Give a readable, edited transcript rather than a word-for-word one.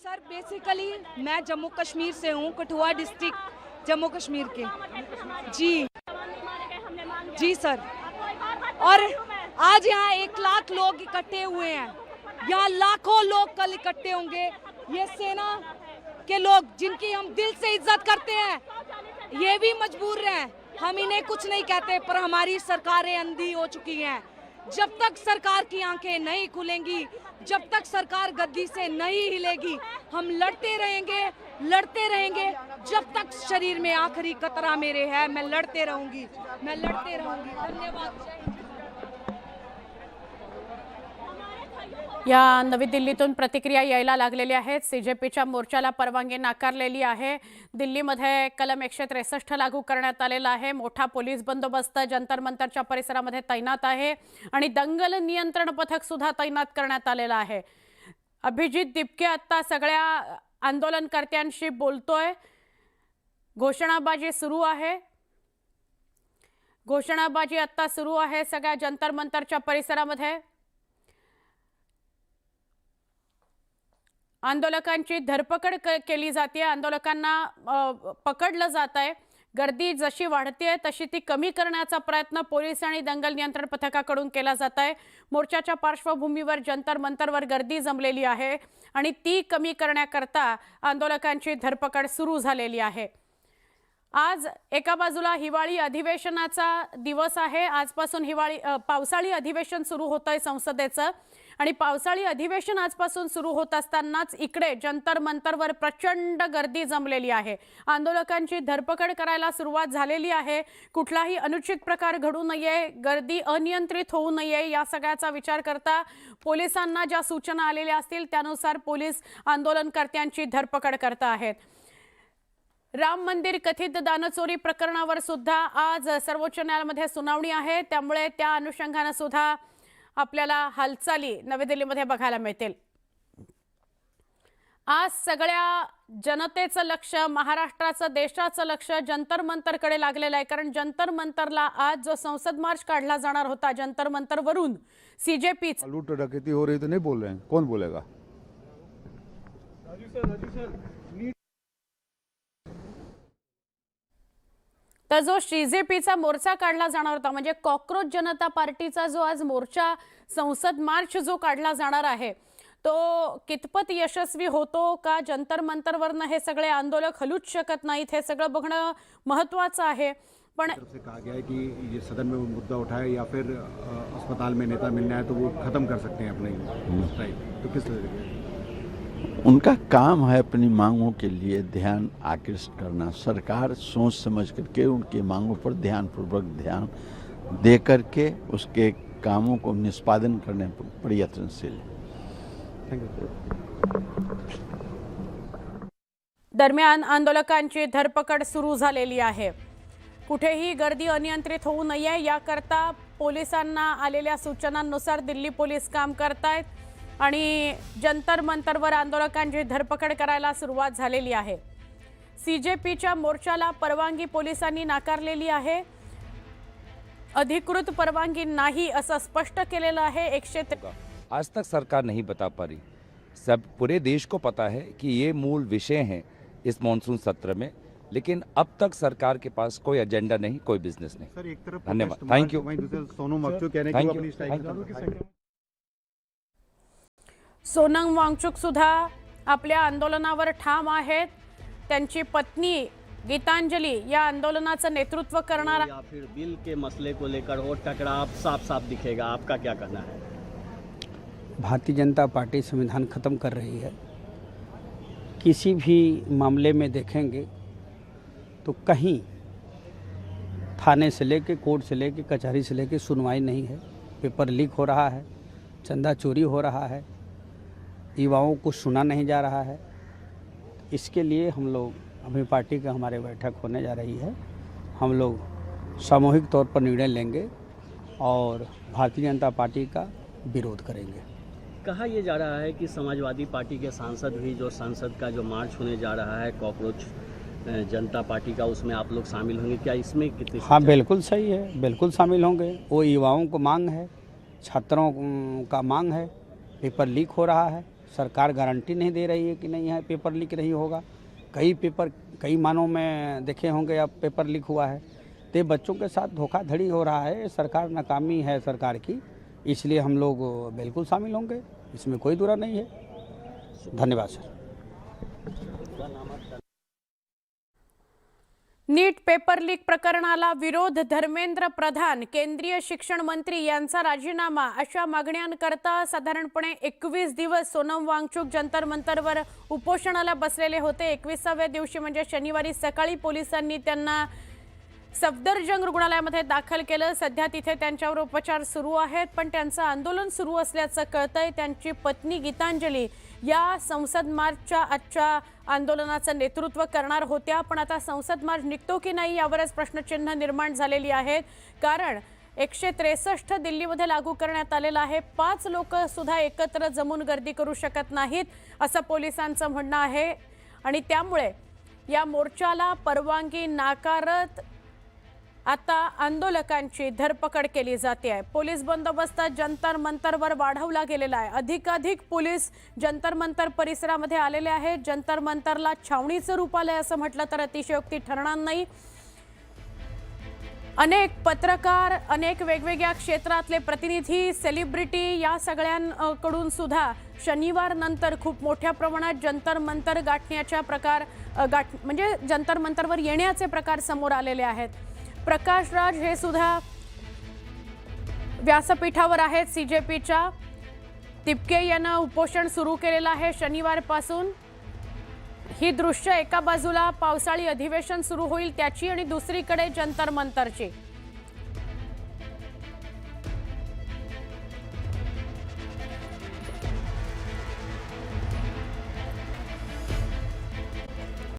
Sir basically मैं जम्मू कश्मीर से हूँ, Kathua district Jammu Kashmir के। जी जी sir. और आज यहाँ 1 लाख लोग इकट्ठे हुए हैं, यहाँ लाखों लोग कल इकट्ठे होंगे। ये सेना के लोग जिनकी हम दिल से इज्जत करते हैं, ये भी मजबूर हैं। हम इन्हें कुछ नहीं कहते, पर हमारी सरकारें अंधी हो चुकी हैं। जब तक सरकार की आंखें नहीं खुलेंगी, जब तक सरकार गद्दी से नहीं हिलेगी, हम लड़ते रहेंगे, लड़ते रहेंगे। जब तक शरीर में आखिरी कतरा मेरे है, मैं लड़ते रहूंगी, मैं लड़ते रहूंगी। धन्यवाद। या नवी दिल्लीतून प्रतिक्रिया यायला लागलेल्या आहेत। सीजेपीच्या मोर्चाला परवानगी नाकारलेली आहे। दिल्लीमध्ये कलम 163 लागू करण्यात आलेला आहे। मोठा पोलीस बंदोबस्त जंतर मंतरच्या परिसरामध्ये तैनात आहे आणि दंगल नियंत्रण पथक सुद्धा तैनात करण्यात आलेला आहे। अभिजित दिपके आता सगळ्या आंदोलनकर्त्यांशी बोलतोय। घोषणाबाजी सुरू आहे, घोषणाबाजी आता सुरू आहे सगळ्या जंतर मंतरच्या परिसरामध्ये। आंदोलकांची धरपकड केली जाते, आंदोलकांना पकडलं जात आहे। गर्दी जशी वाढते तशी ती कमी करण्याचा प्रयत्न पोलीस आणि दंगल नियंत्रण पथकाकडून केला जात आहे। मोर्चाच्या पार्श्वभूमीवर जंतर मंतरवर गर्दी जमलेली आहे आणि ती कमी करण्याकरता आंदोलकांची धरपकड सुरू झालेली आहे। आज एका बाजूला हिवाळी अधिवेशनाचा दिवस आहे। आजपासून पावसाळी अधिवेशन सुरू होतंय संसदेचं आणि पावसाळी अधिवेशन आजपासून सुरू होत असतानाच इकडे जंतर मंतरवर प्रचंड गर्दी जमलेली आहे। आंदोलकांची धरपकड करायला सुरुवात झालेली आहे। कुठलाही अनुचित प्रकार घडू नये, गर्दी अनियंत्रित होऊ नये या सगळ्याचा विचार करता पोलिसांना ज्या सूचना आलेल्या असतील त्यानुसार पोलीस आंदोलनकर्त्यांची धरपकड करत आहेत। राम मंदिर कथित दानचोरी प्रकरणावर सुद्धा आज सर्वोच्च न्यायालयामध्ये सुनावणी आहे, त्यामुळे त्या अनुषंगाने सुद्धा आपल्याला हालचाली नवी दिल्लीमध्ये बघायला मिळतील। आज सगळ्या जनतेचं लक्ष, महाराष्ट्राचं, देशाचं लक्ष जंतर मंतरकडे लागलेलं आहे, कारण जंतर मंतरला आज जो संसद मार्च काढला जाणार होता जंतर मंतरवरून सीजेपी लूट डकैती हो रही तो नहीं बोल रहे हैं, कौन बोलेगा? तर जो सीजेपीचा मोर्चा काढला जाणार होता म्हणजे कॉकरोच जनता पार्टीचा जो आज मोर्चा संसद मार्च जो काढला जाणार आहे तो कितपत यशस्वी होतो का? जंतर मंतरवरनं हे सगळे आंदोलक हलूच शकत नाहीत, हे सगळं बघणं महत्त्वाचं आहे। पण से कहा गया है कि ये सदन में मुद्दा उठाए या फिर अस्पताल में नेता मिलना है तो वो खत्म कर सकते हैं अपने स्ट्राइक, तो किस तरह से? उनका काम है अपनी मांगों के लिए ध्यान आकृष्ट करना। सरकार सोच समझ करके उनकी मांगों पर ध्यानपूर्वक ध्यान दे करके उसके कामों को निष्पादन करने पर प्रयत्नशील है। दरम्यान आंदोलकांची धरपकड सुरू झालेली आहे। कुठेही गर्दी अनियंत्रित होऊ नये याकरता पोलिसांना आलेल्या सूचनांनुसार दिल्ली पोलीस काम करतायत आणि जंतर मंतरवर आंदोलकांची धरपकड करायला सुरुवात झालेली आहे। सीजेपीच्या मोर्चाला परवानगी पोलिसांनी नाकारलेली आहे, अधिकृत परवानगी नाही असं स्पष्ट केलेलं आहे। आज तक सरकार नहीं बता पा रही। सब पूरे देश को पता है कि ये मूल विषय हैं इस मॉनसून सत्र में, लेकिन अब तक सरकार के पास कोई एजेंडा नहीं, कोई बिजनेस नहीं। सर एक तरफ धन्यवाद, थैंक यू। सोनम वांगचुक कह रहे हैं कि वो अपनी स्ट्राइक सोनम वांगचुक सुद्धा आपल्या आंदोलनावर ठाम आहेत। त्यांची पत्नी गीतांजलि या आंदोलनाचं नेतृत्व करणार। या फिर बिल के मसले को लेकर और टकराव साफ साफ दिखेगा, आपका क्या कहना है? भारतीय जनता पार्टी संविधान ख़त्म कर रही है। किसी भी मामले में देखेंगे तो कहीं थाने से लेके, कोर्ट से लेके, कचहरी से लेके सुनवाई नहीं है। पेपर लीक हो रहा है, चंदा चोरी हो रहा है, युवाओं को सुना नहीं जा रहा है। इसके लिए हम लोग अभी पार्टी का हमारे बैठक होने जा रही है। हम लोग सामूहिक तौर पर निर्णय लेंगे और भारतीय जनता पार्टी का विरोध करेंगे। कहा यह जा रहा है कि समाजवादी पार्टी के सांसद भी जो संसद का जो मार्च होने जा रहा है कॉकरोच जनता पार्टी का, उसमें आप लोग शामिल होंगे क्या? इसमें कितनी? हाँ बिल्कुल सही है, बिल्कुल शामिल होंगे। वो युवाओं को मांग है, छात्रों का मांग है, पेपर लीक हो रहा है, सरकार गारंटी नहीं दे रही है कि नहीं है पेपर लीक नहीं होगा। कई मानों में देखे होंगे अब पेपर लीक हुआ है। तो बच्चों के साथ धोखाधड़ी हो रहा है, सरकार नाकामी है सरकार की, इसलिए हम लोग बिल्कुल शामिल होंगे, इसमें कोई दुरा नहीं है। धन्यवाद सर। नीट पेपर लीक प्रकरणाला विरोध, धर्मेंद्र प्रधान केंद्रीय शिक्षण मंत्री यांचा राजीनामा अशा मागण्यांकरता साधारणपणे 21 दिवस सोनम वांगचुक जंतर मंतरवर उपोषणाला बसलेले होते। 21व्या दिवशी म्हणजे शनिवारी सकाळी पोलिसांनी त्यांना सफदरजंग रुग्णालयामध्ये दाखल केलं। सध्या तिथे त्यांच्यावर उपचार सुरू आहेत, पण त्यांचं आंदोलन सुरू असल्याचं कळतंय। त्यांची पत्नी गीतांजली या संसद मार्चच्या आजच्या आंदोलनाचं नेतृत्व करणार होत्या, पण आता संसद मार्च निघतो की नाही यावरच प्रश्नचिन्ह निर्माण झालेली आहेत। कारण 163 दिल्लीमध्ये लागू करण्यात आलेला आहे। 5 लोक सुद्धा एकत्र जमून गर्दी करू शकत नाहीत असं पोलिसांचं म्हणणं आहे आणि त्यामुळे या मोर्चाला परवानगी नाकारत आता आंदोलकांची धरपकड केली जाते आहे। पोलीस बंदोबस्त जंतर मंतरवर वाढवला गेलेला आहे। अधिकाधिक पोलीस जंतर मंतर परिसरामध्ये आलेले आहेत। जंतर मंतरला छावणीचं रूप आलंय असं म्हटलं तर अतिशयोक्ती ठरणार नाही। अनेक पत्रकार, अनेक वेगवेगळ्या क्षेत्रातले प्रतिनिधी, सेलिब्रिटी या सगळ्यांकडून सुद्धा शनिवार नंतर खूप मोठ्या प्रमाणात जंतर मंतर गाठण्याच्या प्रकार म्हणजे जंतर मंतरवर येण्याचे प्रकार समोर आलेले आहेत। प्रकाश राज हे सुद्धा व्यासपीठावर आहेत सीजेपीच्या। तिपके यांना उपोषण सुरू केलेलं आहे शनिवारपासून। ही दृश्य एका बाजूला पावसाळी अधिवेशन सुरू होईल त्याची आणि दुसरीकडे जंतर मंतरची।